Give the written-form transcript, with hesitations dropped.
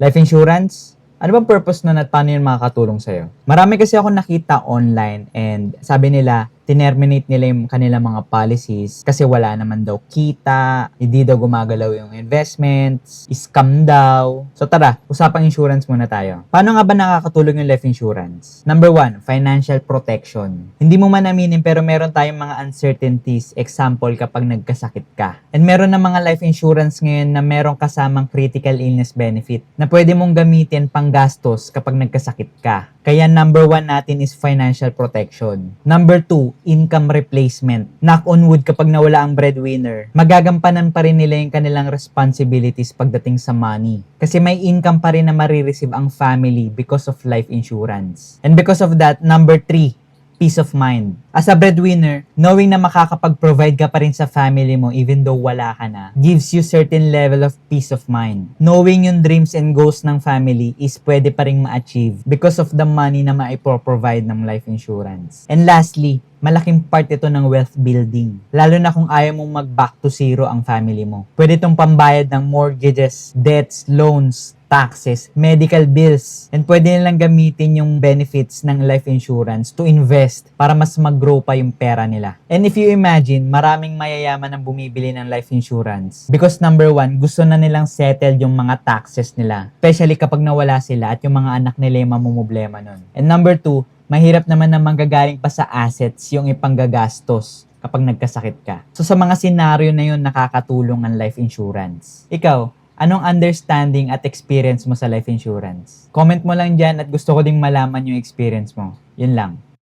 Life insurance? Ano bang purpose nun at paano yun makakatulong sa'yo? Marami kasi ako nakita online and sabi nila, tinerminate nila yung kanilang mga policies kasi wala naman daw kita, hindi daw gumagalaw yung investments, scam daw. So tara, usapang insurance muna tayo. Paano nga ba nakakatulong yung life insurance? Number one, financial protection. Hindi mo man aminin pero meron tayong mga uncertainties. Example, kapag nagkasakit ka. And meron na mga life insurance ngayon na merong kasamang critical illness benefit na pwede mong gamitin pang gastos kapag nagkasakit ka. Kaya number one natin is financial protection. Number two, income replacement. Knock on wood, kapag nawala ang breadwinner, magagampanan pa rin nila yung kanilang responsibilities pagdating sa money. Kasi may income pa rin na marireceive ang family because of life insurance. And because of that, number three, peace of mind. As a breadwinner, knowing na makakapag-provide ka pa rin sa family mo even though wala ka na, gives you certain level of peace of mind. Knowing yung dreams and goals ng family is pwede pa rin ma-achieve because of the money na maipro-provide ng life insurance. And lastly, malaking part ito ng wealth building. Lalo na kung ayaw mong mag-back to zero ang family mo. Pwede itong pambayad ng mortgages, debts, loans, taxes, medical bills, and pwede nilang gamitin yung benefits ng life insurance to invest para mas mag-grow pa yung pera nila. And if you imagine, maraming mayayaman ang bumibili ng life insurance because number one, gusto na nilang settle yung mga taxes nila, especially kapag nawala sila at yung mga anak nila yung mamumblema nun. And number two, mahirap naman na manggagaling pa sa assets yung ipanggagastos kapag nagkasakit ka. So sa mga senaryo na yun, nakakatulong ang life insurance. Ikaw, anong understanding at experience mo sa life insurance? Comment mo lang dyan at gusto ko ding malaman yung experience mo. Yun lang.